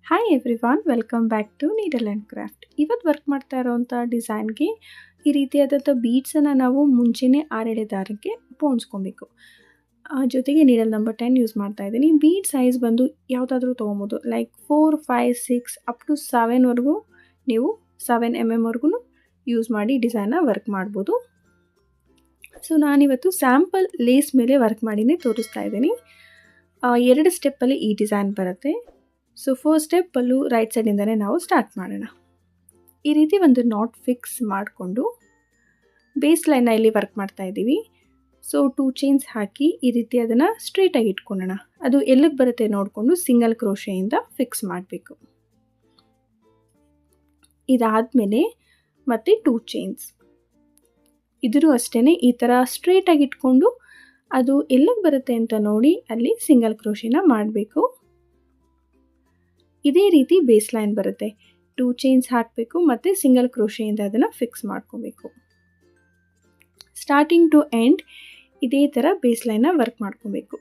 Hi everyone, welcome back to Needle and Craft. ಇವತ್ತು work ಮಾಡ್ತಾ ಇರೋವಂಥ ಡಿಸೈನ್ಗೆ ಈ ರೀತಿಯಾದಂಥ ಬೀಡ್ಸನ್ನು ನಾವು ಮುಂಚೆನೇ 6 ದಾರಕ್ಕೆ ಪೋಣಿಸ್ಕೊಬೇಕು. ಜೊತೆಗೆ ನೀಡಲ್ ನಂಬರ್ 10 ಯೂಸ್ ಮಾಡ್ತಾ ಇದ್ದೀನಿ. ಬೀಡ್ ಸೈಜ್ ಬಂದು ಯಾವುದಾದ್ರೂ ತೊಗೊಬೋದು, ಲೈಕ್ 4, 5, 6 ಅಪ್ ಟು 7ವರೆಗೂ ನೀವು 7 ವರೆಗೂ ಯೂಸ್ ಮಾಡಿ ಡಿಸೈನ್ನ ವರ್ಕ್ ಮಾಡ್ಬೋದು. ಸೊ ನಾನಿವತ್ತು ಸ್ಯಾಂಪಲ್ ಲೇಸ್ ಮೇಲೆ ವರ್ಕ್ ಮಾಡಿನೇ ತೋರಿಸ್ತಾ ಇದ್ದೀನಿ. 2 ಸ್ಟೆಪ್ಪಲ್ಲಿ ಈ ಡಿಸೈನ್ ಬರುತ್ತೆ. ಸೊ ಫಸ್ಟ್ ಸ್ಟೆಪ್ ಪಲ್ಲು ರೈಟ್ ಸೈಡಿಂದನೇ ನಾವು ಸ್ಟಾರ್ಟ್ ಮಾಡೋಣ. ಈ ರೀತಿ ಒಂದು ನಾಟ್ ಫಿಕ್ಸ್ ಮಾಡಿಕೊಂಡು ಬೇಸ್ ಲೈನ್ನ ಇಲ್ಲಿ ವರ್ಕ್ ಮಾಡ್ತಾ ಇದ್ದೀವಿ. ಸೊ 2 ಚೈನ್ಸ್ ಹಾಕಿ ಈ ರೀತಿ ಅದನ್ನು ಸ್ಟ್ರೈಟಾಗಿ ಇಟ್ಕೊಳ್ಳೋಣ. ಅದು ಎಲ್ಲಿಗೆ ಬರುತ್ತೆ ನೋಡಿಕೊಂಡು ಸಿಂಗಲ್ ಕ್ರೋಶೆಯಿಂದ ಫಿಕ್ಸ್ ಮಾಡಬೇಕು. ಇದಾದಮೇಲೆ ಮತ್ತೆ 2 ಚೈನ್ಸ್ ಇದ್ರೂ ಅಷ್ಟೇ ಈ ಥರ ಸ್ಟ್ರೈಟಾಗಿ ಇಟ್ಕೊಂಡು ಅದು ಎಲ್ಲಿಗೆ ಬರುತ್ತೆ ಅಂತ ನೋಡಿ ಅಲ್ಲಿ ಸಿಂಗಲ್ ಕ್ರೋಶೆನ ಮಾಡಬೇಕು. ಇದೇ ರೀತಿ ಬೇಸ್ ಲೈನ್ ಬರುತ್ತೆ. 2 ಚೈನ್ಸ್ ಹಾಕಬೇಕು ಮತ್ತು ಸಿಂಗಲ್ ಕ್ರೋಶೆಯಿಂದ ಅದನ್ನು ಫಿಕ್ಸ್ ಮಾಡ್ಕೋಬೇಕು. ಸ್ಟಾರ್ಟಿಂಗ್ ಟು ಎಂಡ್ ಇದೇ ಥರ ಬೇಸ್ ಲೈನ್ನ ವರ್ಕ್ ಮಾಡ್ಕೋಬೇಕು.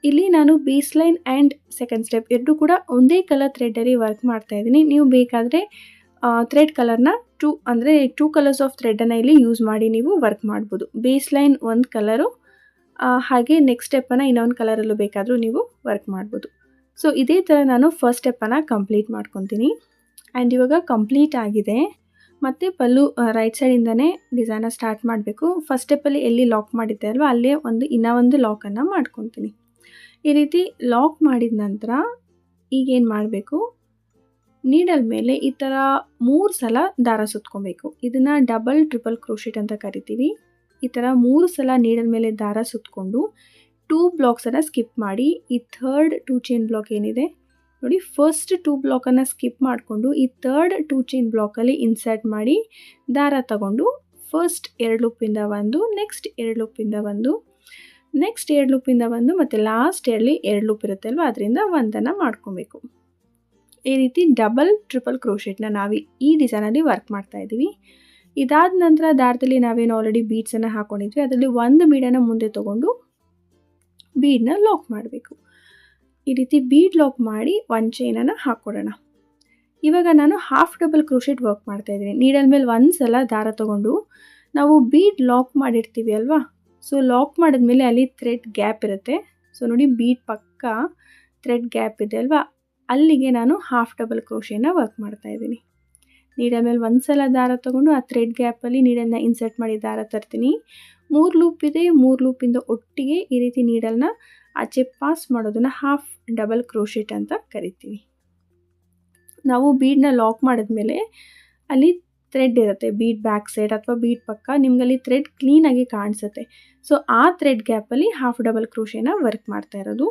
ಇಲ್ಲಿ ನಾನು base line and second step ಎರಡೂ ಕೂಡ ಒಂದೇ ಕಲರ್ ಥ್ರೆಡ್ಡಲ್ಲಿ ವರ್ಕ್ ಮಾಡ್ತಾ ಇದ್ದೀನಿ. ನೀವು ಬೇಕಾದರೆ ಥ್ರೆಡ್ ಕಲರ್ನ 2 ಕಲರ್ಸ್ ಆಫ್ ಥ್ರೆಡನ್ನು ಇಲ್ಲಿ ಯೂಸ್ ಮಾಡಿ ನೀವು ವರ್ಕ್ ಮಾಡ್ಬೋದು. ಬೇಸ್ ಲೈನ್ ಒಂದು ಕಲರು, ಹಾಗೆ ನೆಕ್ಸ್ಟ್ ಸ್ಟೆಪ್ಪನ್ನು ಇನ್ನೊಂದು ಕಲರಲ್ಲೂ ಬೇಕಾದರೂ ನೀವು ವರ್ಕ್ ಮಾಡ್ಬೋದು. ಸೊ ಇದೇ ಥರ ನಾನು ಫಸ್ಟ್ ಸ್ಟೆಪ್ಪನ್ನು ಕಂಪ್ಲೀಟ್ ಮಾಡ್ಕೊತೀನಿ. ಆ್ಯಂಡ್ ಇವಾಗ ಕಂಪ್ಲೀಟ್ ಆಗಿದೆ. ಮತ್ತು ಪಲ್ಲು ರೈಟ್ ಸೈಡಿಂದನೇ ಡಿಸೈನ ಸ್ಟಾರ್ಟ್ ಮಾಡಬೇಕು. ಫಸ್ಟ್ ಸ್ಟೆಪ್ಪಲ್ಲಿ ಎಲ್ಲಿ ಲಾಕ್ ಮಾಡಿದ್ದೆ ಅಲ್ವ ಅಲ್ಲೇ ಇನ್ನೂ ಒಂದು ಲಾಕನ್ನು ಮಾಡ್ಕೊತೀನಿ. ಈ ರೀತಿ ಲಾಕ್ ಮಾಡಿದ ನಂತರ ಈಗೇನು ಮಾಡಬೇಕು, ನೀಡಲ್ ಮೇಲೆ ಈ ಥರ 3 ಸಲ ದಾರ ಸುತ್ಕೊಬೇಕು. ಇದನ್ನು ಡಬಲ್ ಟ್ರಿಪಲ್ ಕ್ರೋಶೆಟ್ ಅಂತ ಕರಿತೀವಿ. ಈ ಥರ 3 ಸಲ ನೀಡಲ್ ಮೇಲೆ ದಾರ ಸುತ್ತಕೊಂಡು 2 ಬ್ಲಾಕ್ಸನ್ನು ಸ್ಕಿಪ್ ಮಾಡಿ ಈ ಥರ್ಡ್ 2 ಚೈನ್ ಬ್ಲಾಕ್ ಏನಿದೆ ನೋಡಿ, ಫಸ್ಟ್ 2 ಬ್ಲಾಕನ್ನು ಸ್ಕಿಪ್ ಮಾಡಿಕೊಂಡು ಈ ಥರ್ಡ್ 2 ಚೈನ್ ಬ್ಲಾಕಲ್ಲಿ ಇನ್ಸರ್ಟ್ ಮಾಡಿ ದಾರ ತಗೊಂಡು ಫಸ್ಟ್ 2 ಲೂಪಿಂದ ಒಂದು, ನೆಕ್ಸ್ಟ್ 2 ಲೂಪಿಂದ ಒಂದು, ನೆಕ್ಸ್ಟ್ 2 ಲೂಪಿಂದ ಒಂದು ಮತ್ತು ಲಾಸ್ಟ್ 2 ಲೂಪ್ ಇರುತ್ತೆ ಅಲ್ವ ಅದರಿಂದ ಒಂದನ್ನು ಮಾಡ್ಕೊಬೇಕು. ಈ ರೀತಿ ಡಬಲ್ ಟ್ರಿಪಲ್ ಕ್ರೋಶೆಟ್ನ ನಾವು ಈ ಡಿಸೈನಲ್ಲಿ ವರ್ಕ್ ಮಾಡ್ತಾ ಇದ್ದೀವಿ. ಇದಾದ ನಂತರ ದಾರದಲ್ಲಿ ನಾವೇನು ಆಲ್ರೆಡಿ ಬೀಡ್ಸನ್ನು ಹಾಕ್ಕೊಂಡಿದ್ವಿ ಅದರಲ್ಲಿ ಒಂದು ಬೀಡನ್ನು ಮುಂದೆ ತೊಗೊಂಡು ಬೀಡನ್ನ ಲಾಕ್ ಮಾಡಬೇಕು. ಈ ರೀತಿ ಬೀಡ್ ಲಾಕ್ ಮಾಡಿ 1 ಚೈನನ್ನು ಹಾಕ್ಕೊಡೋಣ. ಇವಾಗ ನಾನು ಹಾಫ್ ಡಬಲ್ ಕ್ರೋಶೆಟ್ ವರ್ಕ್ ಮಾಡ್ತಾ ಇದ್ದೀನಿ. ನೀಡಲ್ ಮೇಲೆ ಒಂದು ಸಲ ದಾರ ತೊಗೊಂಡು ನಾವು ಬೀಡ್ ಲಾಕ್ ಮಾಡಿರ್ತೀವಿ ಅಲ್ವಾ, ಸೊ ಲಾಕ್ ಮಾಡಿದ್ಮೇಲೆ ಅಲ್ಲಿ ಥ್ರೆಡ್ ಗ್ಯಾಪ್ ಇರುತ್ತೆ. ಸೊ ನೋಡಿ, ಬೀಡ್ ಪಕ್ಕ ಥ್ರೆಡ್ ಗ್ಯಾಪ್ ಇದೆ ಅಲ್ವಾ, ಅಲ್ಲಿಗೆ ನಾನು ಹಾಫ್ ಡಬಲ್ ಕ್ರೋಶೆನ ವರ್ಕ್ ಮಾಡ್ತಾ ಇದ್ದೀನಿ. ನೀಡಲ್ ಮೇಲೆ ಒಂದು ಸಲ ದಾರ ತೊಗೊಂಡು ಆ ಥ್ರೆಡ್ ಗ್ಯಾಪಲ್ಲಿ ನೀಡಲ್ನ ಇನ್ಸರ್ಟ್ ಮಾಡಿ ದಾರ ತರ್ತೀನಿ. 3 ಲೂಪ್ ಇದೆ, 3 ಲೂಪಿಂದ ಒಟ್ಟಿಗೆ ಈ ರೀತಿ ನೀಡಲ್ನ ಆಚೆ ಪಾಸ್ ಮಾಡೋದನ್ನು ಹಾಫ್ ಡಬಲ್ ಕ್ರೋಶೆಟ್ ಅಂತ ಕರಿತೀವಿ. ನಾವು ಬೀಡನ್ನ ಲಾಕ್ ಮಾಡಿದ್ಮೇಲೆ ಅಲ್ಲಿ ಥ್ರೆಡ್ ಇರುತ್ತೆ ಬೀಡ್ ಬ್ಯಾಕ್ ಸೈಡ್ ಅಥವಾ ಬೀಡ್ ಪಕ್ಕ, ನಿಮ್ಗಲ್ಲಿ ಥ್ರೆಡ್ ಕ್ಲೀನಾಗಿ ಕಾಣಿಸುತ್ತೆ. ಸೊ ಆ ಥ್ರೆಡ್ ಗ್ಯಾಪಲ್ಲಿ ಹಾಫ್ ಡಬಲ್ ಕ್ರೋಶೆನ ವರ್ಕ್ ಮಾಡ್ತಾ ಇರೋದು.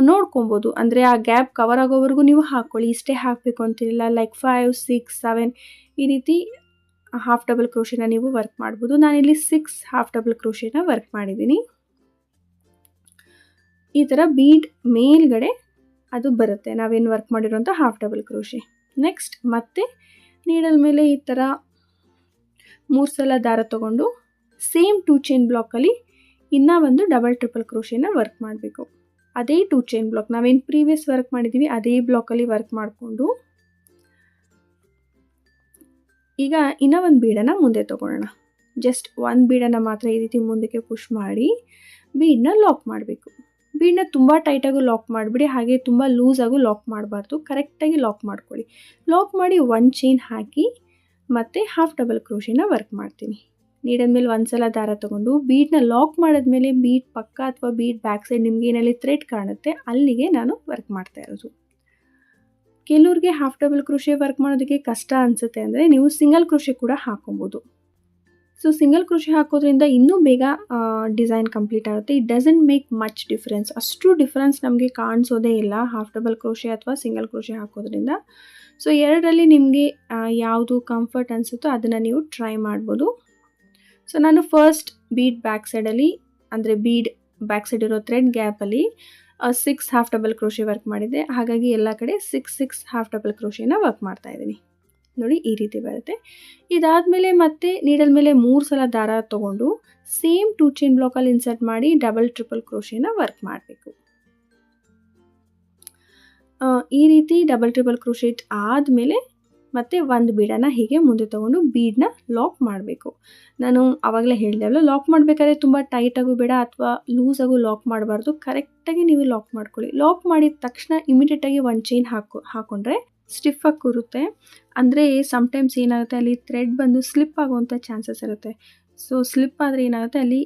ನೋಡ್ಕೊಬೋದು, ಅಂದರೆ ಆ ಗ್ಯಾಪ್ ಕವರ್ ಆಗೋವರೆಗೂ ನೀವು ಹಾಕ್ಕೊಳ್ಳಿ, ಇಷ್ಟೇ ಹಾಕಬೇಕು ಅಂತಿಲ್ಲ. ಲೈಕ್ 5, 6, 7 ಈ ರೀತಿ ಹಾಫ್ ಡಬಲ್ ಕ್ರೋಶೆನ ನೀವು ವರ್ಕ್ ಮಾಡ್ಬೋದು. ನಾನಿಲ್ಲಿ 6 ಹಾಫ್ ಡಬಲ್ ಕ್ರೋಶೆನ ವರ್ಕ್ ಮಾಡಿದ್ದೀನಿ. ಈ ಥರ ಬೀಡ್ ಮೇಲ್ಗಡೆ ಅದು ಬರುತ್ತೆ ನಾವೇನು ವರ್ಕ್ ಮಾಡಿರೋಂಥ ಹಾಫ್ ಡಬಲ್ ಕ್ರೋಶೆ. ನೆಕ್ಸ್ಟ್ ಮತ್ತೆ ನೀಡಲ್ ಮೇಲೆ ಈ ಥರ 3 ಸಲ ದಾರ ತೊಗೊಂಡು ಸೇಮ್ 2 ಚೈನ್ ಬ್ಲಾಕಲ್ಲಿ ಇನ್ನೂ ಒಂದು ಡಬಲ್ ಟ್ರಿಪಲ್ ಕ್ರೋಶೆನ ವರ್ಕ್ ಮಾಡಬೇಕು. ಅದೇ 2 ಚೈನ್ ಬ್ಲಾಕ್ ನಾವೇನು ಪ್ರೀವಿಯಸ್ ವರ್ಕ್ ಮಾಡಿದ್ದೀವಿ ಅದೇ ಬ್ಲಾಕಲ್ಲಿ ವರ್ಕ್ ಮಾಡಿಕೊಂಡು ಈಗ ಇನ್ನೂ ಒಂದು ಬೀಡನ್ನು ಮುಂದೆ ತೊಗೊಳ್ಳೋಣ. ಜಸ್ಟ್ 1 ಬೀಡನ್ನು ಮಾತ್ರ ಈ ರೀತಿ ಮುಂದಕ್ಕೆ ಪುಷ್ ಮಾಡಿ ಬೀಡನ್ನ ಲಾಕ್ ಮಾಡಬೇಕು. ಬೀಡನ್ನ ತುಂಬ ಟೈಟಾಗೂ ಲಾಕ್ ಮಾಡಿಬಿಡಿ, ಹಾಗೆ ತುಂಬ ಲೂಸಾಗೂ ಲಾಕ್ ಮಾಡಬಾರ್ದು, ಕರೆಕ್ಟಾಗಿ ಲಾಕ್ ಮಾಡ್ಕೊಳ್ಳಿ. ಲಾಕ್ ಮಾಡಿ 1 ಚೈನ್ ಹಾಕಿ ಮತ್ತು ಹಾಫ್ ಡಬಲ್ ಕ್ರೋಶೆನ ವರ್ಕ್ ಮಾಡ್ತೀನಿ. ನೀಡಲ್ ಮೇಲೆ ಒಂದು ಸಲ ದಾರ ತೊಗೊಂಡು ಬೀಡನ್ನ ಲಾಕ್ ಮಾಡಿದ್ಮೇಲೆ ಬೀಡ್ ಪಕ್ಕ ಅಥವಾ ಬೀಡ್ ಬ್ಯಾಕ್ ಸೈಡ್ ನಿಮ್ಗೆ ಏನಲ್ಲಿ ಥ್ರೆಡ್ ಕಾಣುತ್ತೆ ಅಲ್ಲಿಗೆ ನಾನು ವರ್ಕ್ ಮಾಡ್ತಾ ಇರೋದು. ಕೆಲವ್ರಿಗೆ ಹಾಫ್ ಡಬಲ್ ಕ್ರೋಶೆ ವರ್ಕ್ ಮಾಡೋದಕ್ಕೆ ಕಷ್ಟ ಅನಿಸುತ್ತೆ ಅಂದರೆ ನೀವು ಸಿಂಗಲ್ ಕ್ರೋಶೆ ಕೂಡ ಹಾಕೊಬೋದು. ಸೊ ಸಿಂಗಲ್ ಕ್ರೋಶೆ ಹಾಕೋದ್ರಿಂದ ಇನ್ನೂ ಬೇಗ ಡಿಸೈನ್ ಕಂಪ್ಲೀಟ್ ಆಗುತ್ತೆ. It doesn't make much difference, ಅಷ್ಟು ಡಿಫ್ರೆನ್ಸ್ ನಮಗೆ ಕಾಣಿಸೋದೇ ಇಲ್ಲ ಹಾಫ್ ಡಬಲ್ ಕ್ರೋಶೆ ಅಥವಾ ಸಿಂಗಲ್ ಕ್ರೋಶೆ ಹಾಕೋದ್ರಿಂದ. ಸೊ ಎರಡರಲ್ಲಿ ನಿಮಗೆ ಯಾವುದು ಕಂಫರ್ಟ್ ಅನಿಸುತ್ತೋ ಅದನ್ನು ನೀವು ಟ್ರೈ ಮಾಡ್ಬೋದು. ಸೊ ನಾನು ಫಸ್ಟ್ ಬೀಡ್ ಬ್ಯಾಕ್ ಸೈಡಲ್ಲಿ, ಅಂದರೆ ಬೀಡ್ ಬ್ಯಾಕ್ ಸೈಡ್ ಇರೋ ಥ್ರೆಡ್ ಗ್ಯಾಪಲ್ಲಿ 6 ಹಾಫ್ ಡಬಲ್ ಕ್ರೋಶೆ ವರ್ಕ್ ಮಾಡಿದ್ದೆ, ಹಾಗಾಗಿ ಎಲ್ಲ ಕಡೆ 6 ಹಾಫ್ ಡಬಲ್ ಕ್ರೋಶೆನ ವರ್ಕ್ ಮಾಡ್ತಾ ಇದ್ದೀನಿ. ನೋಡಿ ಈ ರೀತಿ ಬರುತ್ತೆ. ಇದಾದಮೇಲೆ ಮತ್ತೆ ನೀಡಲ್ ಮೇಲೆ 3 ಸಲ ದಾರ ತೊಗೊಂಡು ಸೇಮ್ 2 ಚೈನ್ ಬ್ಲಾಕಲ್ಲಿ ಇನ್ಸರ್ಟ್ ಮಾಡಿ ಡಬಲ್ ಟ್ರಿಪಲ್ ಕ್ರೋಶೆನ ವರ್ಕ್ ಮಾಡಬೇಕು. ಈ ರೀತಿ ಡಬಲ್ ಟ್ರಿಬಲ್ ಕ್ರೋಶೆಟ್ ಆದಮೇಲೆ ಮತ್ತೆ ಒಂದು ಬೀಡನ್ನು ಹೀಗೆ ಮುಂದೆ ತೊಗೊಂಡು ಬೀಡನ್ನ ಲಾಕ್ ಮಾಡಬೇಕು. ನಾನು ಆವಾಗಲೇ ಹೇಳಿದೆ ಅಲ್ಲ, ಲಾಕ್ ಮಾಡಬೇಕಾದ್ರೆ ತುಂಬ ಟೈಟಾಗೂ ಬೇಡ ಅಥವಾ ಲೂಸಾಗೂ ಲಾಕ್ ಮಾಡಬಾರ್ದು. ಕರೆಕ್ಟಾಗಿ ನೀವು ಲಾಕ್ ಮಾಡ್ಕೊಳ್ಳಿ. ಲಾಕ್ ಮಾಡಿದ ತಕ್ಷಣ ಇಮಿಡಿಯೇಟಾಗಿ ಒಂದು ಚೈನ್ ಹಾಕ್ಕೊಂಡ್ರೆ ಸ್ಟಿಫಾಗಿ ಕೂರುತ್ತೆ. ಅಂದರೆ ಸಮ್ಟೈಮ್ಸ್ ಏನಾಗುತ್ತೆ, ಅಲ್ಲಿ ಥ್ರೆಡ್ ಬಂದು ಸ್ಲಿಪ್ ಆಗುವಂಥ ಚಾನ್ಸಸ್ ಇರುತ್ತೆ. ಸೊ ಸ್ಲಿಪ್ ಆದರೆ ಏನಾಗುತ್ತೆ, ಅಲ್ಲಿ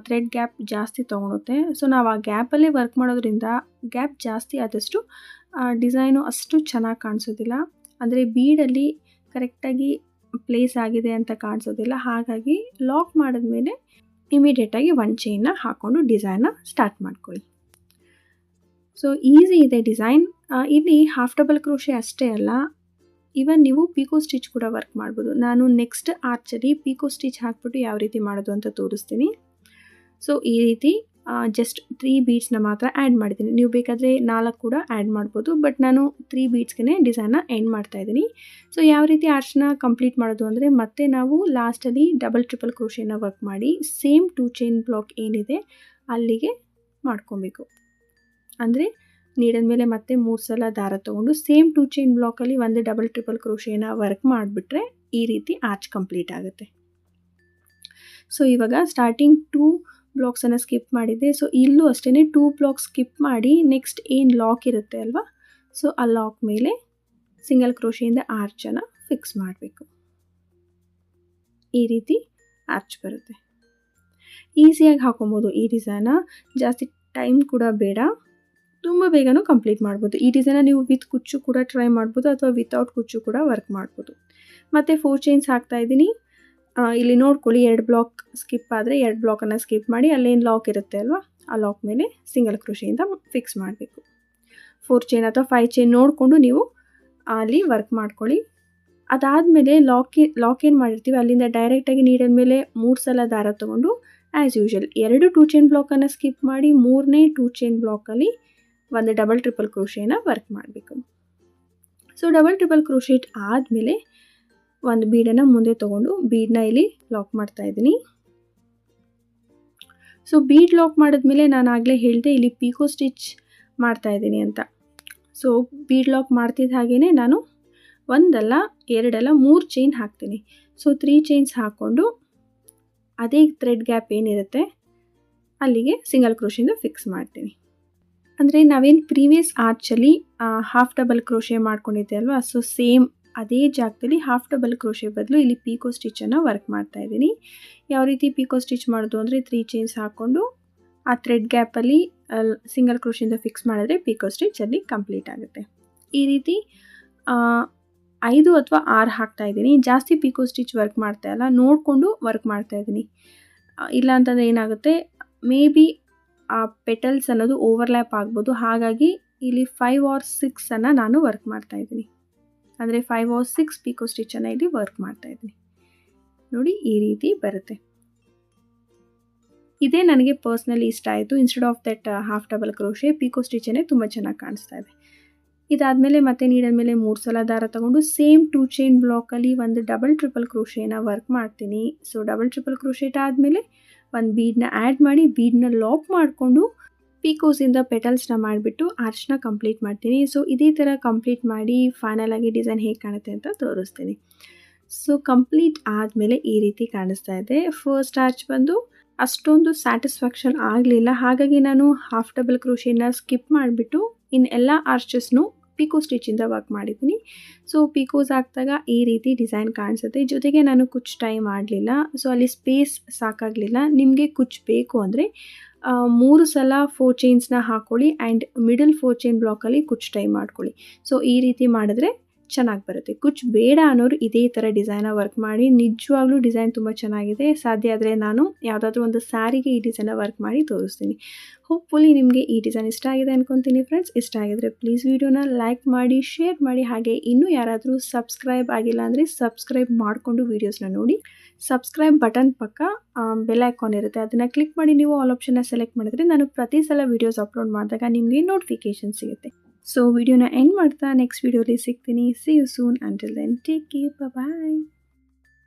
ಥ್ರೆಡ್ ಗ್ಯಾಪ್ ಜಾಸ್ತಿ ತೊಗೊಳುತ್ತೆ. ಸೊ ನಾವು ಆ ಗ್ಯಾಪಲ್ಲೇ ವರ್ಕ್ ಮಾಡೋದ್ರಿಂದ ಗ್ಯಾಪ್ ಜಾಸ್ತಿ ಆದಷ್ಟು ಡಿಸೈನು ಅಷ್ಟು ಚೆನ್ನಾಗಿ ಕಾಣಿಸೋದಿಲ್ಲ. ಅಂದರೆ ಬೀಡಲ್ಲಿ ಕರೆಕ್ಟಾಗಿ ಪ್ಲೇಸ್ ಆಗಿದೆ ಅಂತ ಕಾಣಿಸೋದಿಲ್ಲ. ಹಾಗಾಗಿ ಲಾಕ್ ಮಾಡಿದ್ಮೇಲೆ ಇಮಿಡಿಯೇಟಾಗಿ ಒಂದು ಚೈನ್ನ ಹಾಕ್ಕೊಂಡು ಡಿಸೈನ್ನ ಸ್ಟಾರ್ಟ್ ಮಾಡ್ಕೊಳ್ಳಿ. ಸೊ ಈಸಿ ಇದೆ ಡಿಸೈನ್. ಇಲ್ಲಿ ಹಾಫ್ ಡಬಲ್ ಕ್ರೋಶೆ ಅಷ್ಟೇ ಅಲ್ಲ, ಈವನ್ ನೀವು ಪಿಕೋ ಸ್ಟಿಚ್ ಕೂಡ ವರ್ಕ್ ಮಾಡ್ಬೋದು. ನಾನು ನೆಕ್ಸ್ಟ್ ಆರ್ಚಲ್ಲಿ ಪಿಕೋ ಸ್ಟಿಚ್ ಹಾಕ್ಬಿಟ್ಟು ಯಾವ ರೀತಿ ಮಾಡೋದು ಅಂತ ತೋರಿಸ್ತೀನಿ. ಸೊ ಈ ರೀತಿ ಜಸ್ಟ್ 3 ಬೀಡ್ಸ್ನ ಮಾತ್ರ ಆ್ಯಡ್ ಮಾಡಿದ್ದೀನಿ. ನೀವು ಬೇಕಾದರೆ 4 ಕೂಡ ಆ್ಯಡ್ ಮಾಡ್ಬೋದು, ಬಟ್ ನಾನು 3 ಬೀಡ್ಸ್ಗೆ ಡಿಸೈನ್ನ ಎಂಡ್ ಮಾಡ್ತಾಯಿದ್ದೀನಿ. ಸೊ ಯಾವ ರೀತಿ ಆರ್ಚ್ನ ಕಂಪ್ಲೀಟ್ ಮಾಡೋದು ಅಂದರೆ, ಮತ್ತೆ ನಾವು ಲಾಸ್ಟಲ್ಲಿ ಡಬಲ್ ಟ್ರಿಪಲ್ ಕ್ರೋಶೆನ ವರ್ಕ್ ಮಾಡಿ ಸೇಮ್ 2 ಚೈನ್ ಬ್ಲಾಕ್ ಏನಿದೆ ಅಲ್ಲಿಗೆ ಮಾಡ್ಕೊಬೇಕು. ಅಂದರೆ ನೀಡದ ಮೇಲೆ ಮತ್ತೆ 3 ಸಲ ದಾರ ತೊಗೊಂಡು ಸೇಮ್ 2 ಚೈನ್ ಬ್ಲಾಕಲ್ಲಿ ಒಂದು ಡಬಲ್ ಟ್ರಿಪಲ್ ಕ್ರೋಶೆನ ವರ್ಕ್ ಮಾಡಿಬಿಟ್ರೆ ಈ ರೀತಿ ಆರ್ಚ್ ಕಂಪ್ಲೀಟ್ ಆಗುತ್ತೆ. ಸೊ ಇವಾಗ ಸ್ಟಾರ್ಟಿಂಗ್ 2 ಬ್ಲಾಕ್ಸನ್ನು ಸ್ಕಿಪ್ ಮಾಡಿದ್ದೆ. ಸೊ ಇಲ್ಲೂ ಅಷ್ಟೇ 2 ಬ್ಲಾಕ್ ಸ್ಕಿಪ್ ಮಾಡಿ ನೆಕ್ಸ್ಟ್ ಏನು ಲಾಕ್ ಇರುತ್ತೆ ಅಲ್ವಾ, ಸೊ ಆ ಲಾಕ್ ಮೇಲೆ ಸಿಂಗಲ್ ಕ್ರೋಶೆಯಿಂದ ಆರ್ಚನ್ನು ಫಿಕ್ಸ್ ಮಾಡಬೇಕು. ಈ ರೀತಿ ಆರ್ಚ್ ಬರುತ್ತೆ. ಈಸಿಯಾಗಿ ಹಾಕೊಬೋದು ಈ ಡಿಸೈನ. ಜಾಸ್ತಿ ಟೈಮ್ ಕೂಡ ಬೇಡ, ತುಂಬ ಬೇಗನೂ ಕಂಪ್ಲೀಟ್ ಮಾಡ್ಬೋದು. ಈ ಡಿಸೈನ ನೀವು ವಿತ್ ಕುಚ್ಚು ಕೂಡ ಟ್ರೈ ಮಾಡ್ಬೋದು ಅಥವಾ ವಿತೌಟ್ ಕುಚ್ಚು ಕೂಡ ವರ್ಕ್ ಮಾಡ್ಬೋದು. ಮತ್ತು 4 ಚೈನ್ಸ್ ಹಾಕ್ತಾಯಿದ್ದೀನಿ. ಇಲ್ಲಿ ನೋಡ್ಕೊಳ್ಳಿ, 2 ಬ್ಲಾಕ್ ಸ್ಕಿಪ್ ಆದರೆ 2 ಬ್ಲಾಕನ್ನು ಸ್ಕಿಪ್ ಮಾಡಿ ಅಲ್ಲೇನು ಲಾಕ್ ಇರುತ್ತೆ ಅಲ್ವಾ, ಆ ಲಾಕ್ ಮೇಲೆ ಸಿಂಗಲ್ ಕ್ರೋಶೆಯಿಂದ ಫಿಕ್ಸ್ ಮಾಡಬೇಕು. 4 ಚೈನ್ ಅಥವಾ 5 ಚೈನ್ ನೋಡಿಕೊಂಡು ನೀವು ಅಲ್ಲಿ ವರ್ಕ್ ಮಾಡ್ಕೊಳ್ಳಿ. ಅದಾದಮೇಲೆ ಲಾಕ್ ಏನು ಮಾಡಿರ್ತೀವಿ ಅಲ್ಲಿಂದ ಡೈರೆಕ್ಟಾಗಿ ನೀಡದ ಮೇಲೆ 3 ಸಲ ದಾರ ತೊಗೊಂಡು ಆ್ಯಸ್ ಯೂಶುವಲ್ 2 2 ಚೈನ್ ಬ್ಲಾಕನ್ನು ಸ್ಕಿಪ್ ಮಾಡಿ 3ನೇ 2 ಚೈನ್ ಬ್ಲಾಕಲ್ಲಿ ಒಂದು ಡಬಲ್ ಟ್ರಿಪಲ್ ಕ್ರೋಶೆನ ವರ್ಕ್ ಮಾಡಬೇಕು. ಸೊ ಡಬಲ್ ಟ್ರಿಪಲ್ ಕ್ರೋಶೆಟ್ ಆದಮೇಲೆ ಒಂದು ಬೀಡನ್ನು ಮುಂದೆ ತೊಗೊಂಡು ಬೀಡನ್ನ ಇಲ್ಲಿ ಲಾಕ್ ಮಾಡ್ತಾಯಿದ್ದೀನಿ. ಸೊ ಬೀಡ್ ಲಾಕ್ ಮಾಡಿದ್ಮೇಲೆ ನಾನು ಆಗಲೇ ಹೇಳಿದೆ ಇಲ್ಲಿ ಪಿಕೋ ಸ್ಟಿಚ್ ಮಾಡ್ತಾಯಿದ್ದೀನಿ ಅಂತ. ಸೊ ಬೀಡ್ ಲಾಕ್ ಮಾಡ್ತಿದ್ದ ಹಾಗೆಯೇ ನಾನು 1 ಅಲ್ಲ 2 ಅಲ್ಲ 3 ಚೈನ್ ಹಾಕ್ತೀನಿ. ಸೊ 3 ಚೈನ್ಸ್ ಹಾಕ್ಕೊಂಡು ಅದೇ ಥ್ರೆಡ್ ಗ್ಯಾಪ್ ಏನಿರುತ್ತೆ ಅಲ್ಲಿಗೆ ಸಿಂಗಲ್ ಕ್ರೋಶೆಯಿಂದ ಫಿಕ್ಸ್ ಮಾಡ್ತೀನಿ. ಅಂದರೆ ನಾವೇನು ಪ್ರೀವಿಯಸ್ ಆರ್ಚಲ್ಲಿ ಹಾಫ್ ಡಬಲ್ ಕ್ರೋಶೆ ಮಾಡ್ಕೊಂಡಿದ್ದೆ ಅಲ್ವಾ, ಸೊ ಸೇಮ್ ಅದೇ ಜಾಗದಲ್ಲಿ ಹಾಫ್ ಡಬಲ್ ಕ್ರೋಶೆ ಬದಲು ಇಲ್ಲಿ ಪಿಕೋ ಸ್ಟಿಚ್ಚನ್ನು ವರ್ಕ್ ಮಾಡ್ತಾಯಿದ್ದೀನಿ. ಯಾವ ರೀತಿ ಪಿಕೋ ಸ್ಟಿಚ್ ಮಾಡೋದು ಅಂದರೆ 3 ಚೈನ್ಸ್ ಹಾಕ್ಕೊಂಡು ಆ ಥ್ರೆಡ್ ಗ್ಯಾಪಲ್ಲಿ ಸಿಂಗಲ್ ಕ್ರೋಶೆಯಿಂದ ಫಿಕ್ಸ್ ಮಾಡಿದ್ರೆ ಪಿಕೋ ಸ್ಟಿಚ್ ಅಲ್ಲಿ ಕಂಪ್ಲೀಟ್ ಆಗುತ್ತೆ. ಈ ರೀತಿ 5 ಅಥವಾ 6 ಹಾಕ್ತಾಯಿದ್ದೀನಿ. ಜಾಸ್ತಿ ಪಿಕೋ ಸ್ಟಿಚ್ ವರ್ಕ್ ಮಾಡ್ತಾಯಿಲ್ಲ, ನೋಡಿಕೊಂಡು ವರ್ಕ್ ಮಾಡ್ತಾಯಿದ್ದೀನಿ. ಇಲ್ಲ ಅಂತಂದರೆ ಏನಾಗುತ್ತೆ, ಮೇ ಬಿ ಆ ಪೆಟಲ್ಸ್ ಅನ್ನೋದು ಓವರ್ಲ್ಯಾಪ್ ಆಗ್ಬೋದು. ಹಾಗಾಗಿ ಇಲ್ಲಿ 5 or 6 ನಾನು ವರ್ಕ್ ಮಾಡ್ತಾಯಿದ್ದೀನಿ. ಅಂದರೆ 5 or 6 ಪಿಕೋ ಸ್ಟಿಚ್ಚನ್ನು ಇಲ್ಲಿ ವರ್ಕ್ ಮಾಡ್ತಾಯಿದ್ದೀನಿ. ನೋಡಿ ಈ ರೀತಿ ಬರುತ್ತೆ. ಇದೇ ನನಗೆ ಪರ್ಸ್ನಲಿ ಇಷ್ಟ ಆಯಿತು. Instead of that half double crochet picot ಸ್ಟಿಚ್ಚನ್ನೇ ತುಂಬ ಚೆನ್ನಾಗಿ ಕಾಣಿಸ್ತಾ ಇದೆ. ಇದಾದಮೇಲೆ ಮತ್ತೆ ನೀಡದ ಮೇಲೆ 3 ಸಲ ದಾರ ತೊಗೊಂಡು ಸೇಮ್ 2 ಚೈನ್ ಬ್ಲಾಕಲ್ಲಿ ಒಂದು ಡಬಲ್ ಟ್ರಿಪಲ್ ಕ್ರೋಶೆನ ವರ್ಕ್ ಮಾಡ್ತೀನಿ. ಸೊ ಡಬಲ್ ಟ್ರಿಪಲ್ ಕ್ರೋಶೆಟ್ ಆದಮೇಲೆ ಒಂದು ಬೀಡನ್ನ ಆ್ಯಡ್ ಮಾಡಿ ಬೀಡನ್ನ ಲಾಕ್ ಮಾಡಿಕೊಂಡು ಪಿಕೋಸಿಂದ ಪೆಟಲ್ಸ್ನ ಮಾಡಿಬಿಟ್ಟು ಆರ್ಚ್ನ ಕಂಪ್ಲೀಟ್ ಮಾಡ್ತೀನಿ. ಸೊ ಇದೇ ಥರ ಕಂಪ್ಲೀಟ್ ಮಾಡಿ ಫೈನಲ್ ಆಗಿ ಡಿಸೈನ್ ಹೇಗೆ ಕಾಣುತ್ತೆ ಅಂತ ತೋರಿಸ್ತೀನಿ. ಸೊ ಕಂಪ್ಲೀಟ್ ಆದಮೇಲೆ ಈ ರೀತಿ ಕಾಣಿಸ್ತಾ ಇದೆ. ಫಸ್ಟ್ ಆರ್ಚ್ ಬಂದು ಅಷ್ಟೊಂದು ಸ್ಯಾಟಿಸ್ಫ್ಯಾಕ್ಷನ್ ಆಗಲಿಲ್ಲ, ಹಾಗಾಗಿ ನಾನು ಹಾಫ್ ಡಬಲ್ ಕ್ರೋಶೆನ ಸ್ಕಿಪ್ ಮಾಡಿಬಿಟ್ಟು ಇನ್ನು ಎಲ್ಲ ಆರ್ಚಸ್ನು ಪಿಕೋ ಸ್ಟಿಚ್ಚಿಂದ ವರ್ಕ್ ಮಾಡಿದ್ದೀನಿ. ಸೊ ಪಿಕೋಸ್ ಹಾಕಿದಾಗ ಈ ರೀತಿ ಡಿಸೈನ್ ಕಾಣಿಸುತ್ತೆ. ಜೊತೆಗೆ ನಾನು ಕುಚ್ಚು ಟೈ ಮಾಡಲಿಲ್ಲ, ಸೊ ಅಲ್ಲಿ ಸ್ಪೇಸ್ ಸಾಕಾಗಲಿಲ್ಲ. ನಿಮಗೆ ಕುಚ್ಚು ಬೇಕು ಅಂದರೆ 3 ಸಲ 4 ಚೈನ್ಸ್ನ ಹಾಕ್ಕೊಳ್ಳಿ ಆ್ಯಂಡ್ ಮಿಡಲ್ 4 ಚೈನ್ ಬ್ಲಾಕಲ್ಲಿ ಕುಚ್ಚು ಟೈ ಮಾಡ್ಕೊಳ್ಳಿ. ಸೊ ಈ ರೀತಿ ಮಾಡಿದ್ರೆ ಚೆನ್ನಾಗಿ ಬರುತ್ತೆ. ಕುಚ್ಚು ಬೇಡ ಅನ್ನೋರು ಇದೇ ಥರ ಡಿಸೈನ ವರ್ಕ್ ಮಾಡಿ. ನಿಜವಾಗ್ಲೂ ಡಿಸೈನ್ ತುಂಬ ಚೆನ್ನಾಗಿದೆ. ಸಾಧ್ಯ ಆದರೆ ನಾನು ಯಾವುದಾದ್ರೂ ಒಂದು ಸ್ಯಾರಿಗೆ ಈ ಡಿಸೈನ ವರ್ಕ್ ಮಾಡಿ ತೋರಿಸ್ತೀನಿ. ಹೋಪ್ಫುಲಿ ನಿಮಗೆ ಈ ಡಿಸೈನ್ ಇಷ್ಟ ಆಗಿದೆ ಅಂದ್ಕೊತೀನಿ ಫ್ರೆಂಡ್ಸ್. ಇಷ್ಟ ಆಗಿದ್ರೆ ಪ್ಲೀಸ್ ವಿಡಿಯೋನ ಲೈಕ್ ಮಾಡಿ, ಶೇರ್ ಮಾಡಿ. ಹಾಗೆ ಇನ್ನೂ ಯಾರಾದರೂ ಸಬ್ಸ್ಕ್ರೈಬ್ ಆಗಿಲ್ಲ ಅಂದರೆ ಸಬ್ಸ್ಕ್ರೈಬ್ ಮಾಡಿಕೊಂಡು ವೀಡಿಯೋಸ್ನ ನೋಡಿ. ಸಬ್ಸ್ಕ್ರೈಬ್ ಬಟನ್ ಪಕ್ಕ ಬೆಲ್ ಐಕಾನ್ ಇರುತ್ತೆ, ಅದನ್ನು ಕ್ಲಿಕ್ ಮಾಡಿ ನೀವು ಆಲ್ ಆಪ್ಷನ್ನ ಸೆಲೆಕ್ಟ್ ಮಾಡಿದ್ರೆ ನಾನು ಪ್ರತಿ ಸಲ ವೀಡಿಯೋಸ್ ಅಪ್ಲೋಡ್ ಮಾಡಿದಾಗ ನಿಮಗೆ ನೋಟಿಫಿಕೇಷನ್ ಸಿಗುತ್ತೆ. ಸೊ ವಿಡಿಯೋನ ಎಂಡ್ ಮಾಡ್ತಾ ನೆಕ್ಸ್ಟ್ ವಿಡಿಯೋಲಿ ಸಿಗ್ತೀನಿ. See you soon. Until then take care, bye.